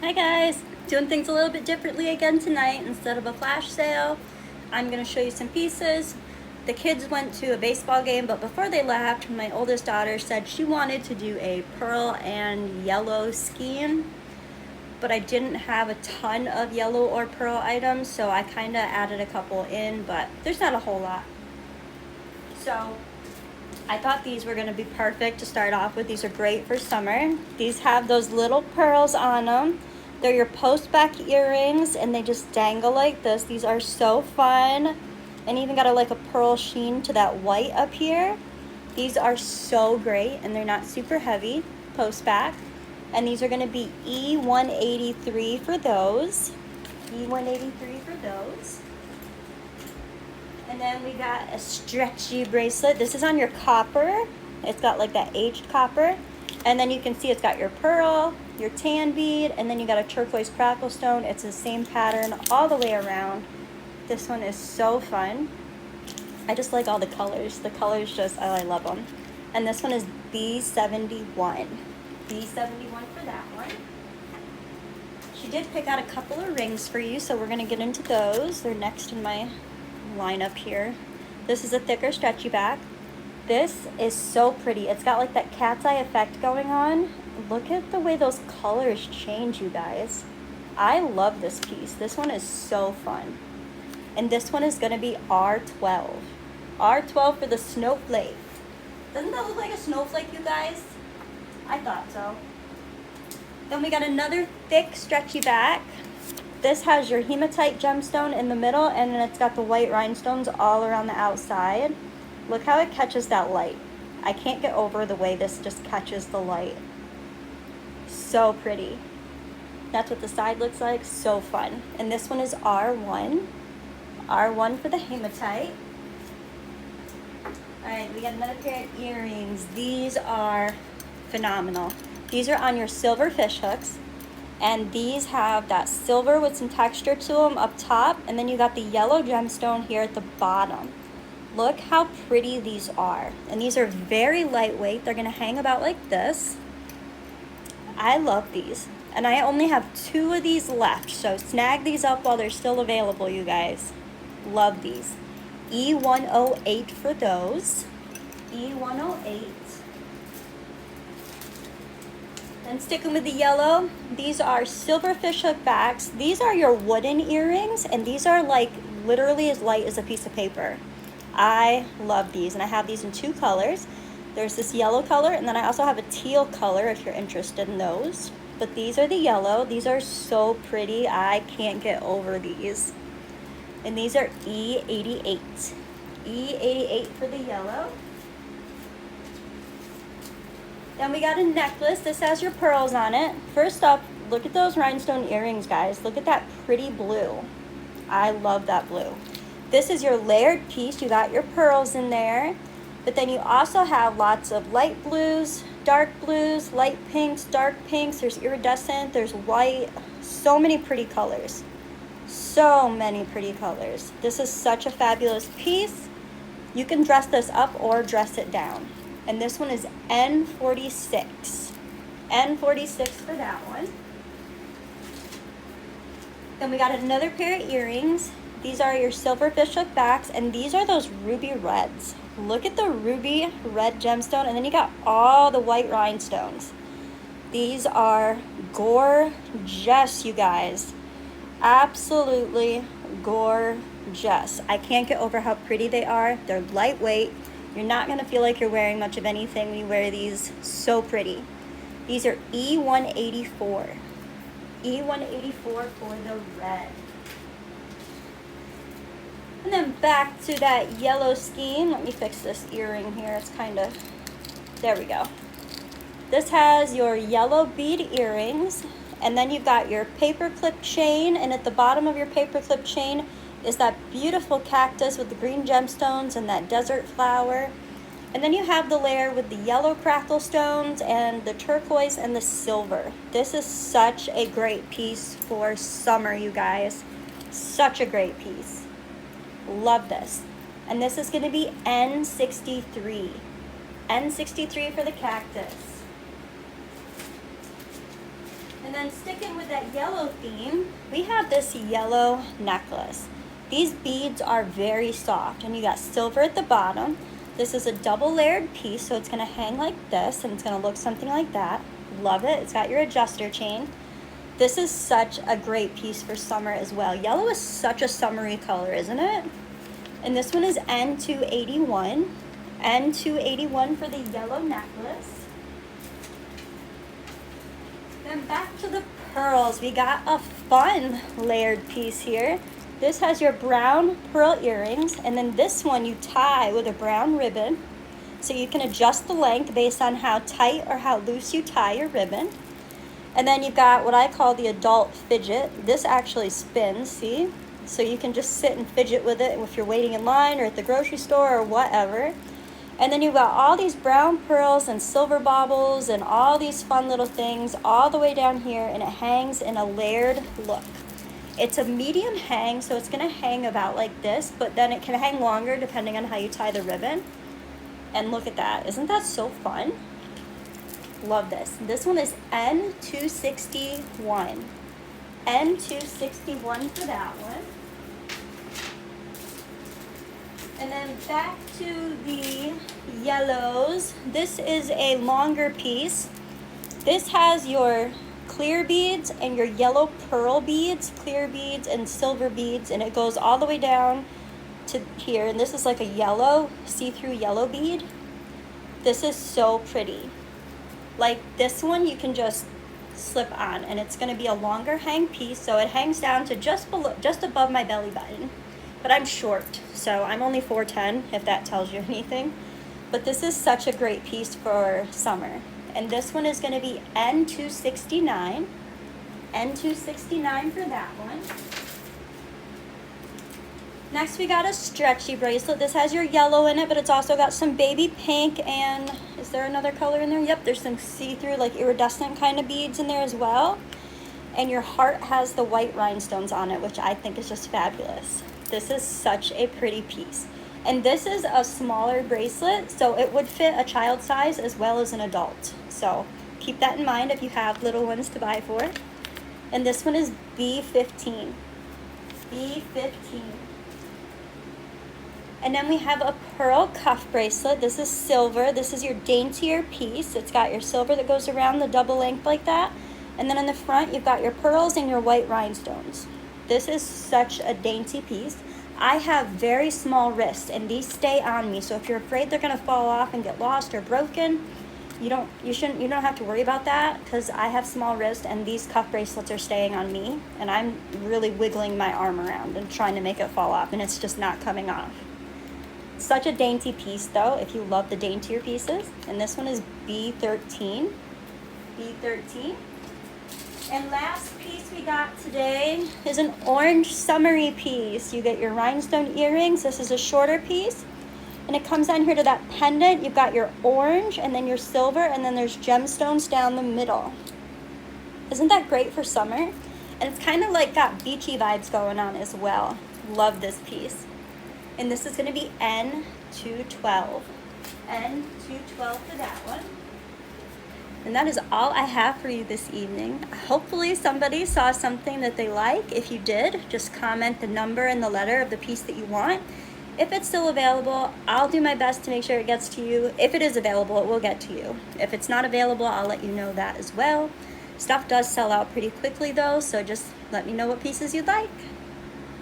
Hi guys, doing things a little bit differently again tonight. Instead of a flash sale, I'm going to show you some pieces. The kids went to a baseball game, but before they left, my oldest daughter said she wanted to do a pearl and yellow skein, but I didn't have a ton of yellow or pearl items, so I kind of added a couple in, but there's not a whole lot. So I thought these were going to be perfect to start off with. These are great for summer. These have those little pearls on them. They're your post back earrings and they just dangle like this. These are so fun. And even got a pearl sheen to that white up here. These are so great and they're not super heavy. Post back. And these are going to be E183 for those. E183 for those. And then we got a stretchy bracelet. This is on your copper. It's got like that aged copper. And then you can see it's got your pearl, your tan bead, and then you got a turquoise crackle stone. It's the same pattern all the way around. This one is so fun. I just like all the colors. The colors just, I love them. And this one is B71. B71 for that one. She did pick out a couple of rings for you, so we're gonna get into those. They're next in my lineup here. This is a thicker stretchy back. This is so pretty. It's got like that cat's eye effect going on. Look at the way those colors change, you guys. I love this piece. This one is so fun. And this one is gonna be R12. R12 for the snowflake. Doesn't that look like a snowflake, you guys? I thought so. Then we got another thick stretchy back. This has your hematite gemstone in the middle, and then it's got the white rhinestones all around the outside. Look how it catches that light. I can't get over the way this just catches the light. So pretty. That's what the side looks like. So fun. And this one is R1. R1 for the hematite. Alright, we got another pair of earrings. These are phenomenal. These are on your silver fish hooks. And these have that silver with some texture to them up top. And then you got the yellow gemstone here at the bottom. Look how pretty these are. And these are very lightweight. They're gonna hang about like this. I love these. And I only have 2 of these left. So snag these up while they're still available, you guys. Love these. E108 for those. E108. And sticking with the yellow, these are silver fishhook backs. These are your wooden earrings, and these are like literally as light as a piece of paper. I love these, and I have these in 2 colors. There's this yellow color, and then I also have a teal color if you're interested in those. But these are the yellow. These are so pretty. I can't get over these. And these are E88. E88 for the yellow. Then we got a necklace. This has your pearls on it. First up, look at those rhinestone earrings, guys. Look at that pretty blue. I love that blue. This is your layered piece. You got your pearls in there. But then you also have lots of light blues, dark blues, light pinks, dark pinks. There's iridescent, there's white. So many pretty colors. So many pretty colors. This is such a fabulous piece. You can dress this up or dress it down. And this one is N46. N46 for that one. Then we got another pair of earrings. These are your silver fishhook backs, and these are those ruby reds. Look at the ruby red gemstone, and then you got all the white rhinestones. These are gorgeous, you guys. Absolutely gorgeous. I can't get over how pretty they are. They're lightweight. You're not going to feel like you're wearing much of anything when you wear these. So pretty. These are E184. E184 for the red. And then back to that yellow scheme. Let me fix this earring here. It's kind of, there we go. This has your yellow bead earrings. And then you've got your paperclip chain. And at the bottom of your paperclip chain is that beautiful cactus with the green gemstones and that desert flower. And then you have the layer with the yellow crackle stones and the turquoise and the silver. This is such a great piece for summer, you guys. Such a great piece. Love this. And this is going to be N63. N63 for the cactus. And then sticking with that yellow theme, we have this yellow necklace. These beads are very soft, and you got silver at the bottom. This is a double layered piece, so it's gonna hang like this, and it's gonna look something like that. Love it. It's got your adjuster chain. This is such a great piece for summer as well. Yellow is such a summery color, isn't it? And this one is N281. N281 for the yellow necklace. Then back to the pearls. We got a fun layered piece here. This has your brown pearl earrings, and then this one you tie with a brown ribbon. So you can adjust the length based on how tight or how loose you tie your ribbon. And then you've got what I call the adult fidget. This actually spins, see? So you can just sit and fidget with it if you're waiting in line or at the grocery store or whatever. And then you've got all these brown pearls and silver baubles and all these fun little things all the way down here, and it hangs in a layered look. It's a medium hang, so it's gonna hang about like this, but then it can hang longer depending on how you tie the ribbon. And look at that, isn't that so fun? Love this. This one is N261. N261 for that one. And then back to the yellows. This is a longer piece. This has your clear beads and your yellow pearl beads, clear beads and silver beads, and it goes all the way down to here. And this is like a yellow, see-through yellow bead. This is so pretty. Like this one you can just slip on, and it's going to be a longer hang piece, so it hangs down to just above my belly button. But I'm short, so I'm only 4'10", if that tells you anything. But this is such a great piece for summer. And this one is going to be N269. N269 for that one. Next we got a stretchy bracelet. This has your yellow in it, but it's also got some baby pink, and is there another color in there? Yep, there's some see-through, like iridescent kind of beads in there as well. And your heart has the white rhinestones on it, which I think is just fabulous. This is such a pretty piece. And this is a smaller bracelet, so it would fit a child size as well as an adult. So keep that in mind if you have little ones to buy for. And this one is B15. B15. And then we have a pearl cuff bracelet. This is silver. This is your daintier piece. It's got your silver that goes around the double length like that. And then in the front, you've got your pearls and your white rhinestones. This is such a dainty piece. I have very small wrists, and these stay on me. So if you're afraid they're gonna fall off and get lost or broken, you don't have to worry about that, because I have small wrists and these cuff bracelets are staying on me, and I'm really wiggling my arm around and trying to make it fall off, and it's just not coming off. Such a dainty piece though, if you love the daintier pieces. And this one is B13. B13. And last piece we got today is an orange summery piece. You get your rhinestone earrings. This is a shorter piece, and it comes on here to that pendant. You've got your orange and then your silver, and then there's gemstones down the middle. Isn't that great for summer? And it's kind of like got beachy vibes going on as well. Love this piece. And this is going to be N212. N212 for that one. And that is all I have for you this evening. Hopefully somebody saw something that they like. If you did, just comment the number and the letter of the piece that you want. If it's still available, I'll do my best to make sure it gets to you. If it is available, it will get to you. If it's not available, I'll let you know that as well. Stuff does sell out pretty quickly though, so just let me know what pieces you'd like.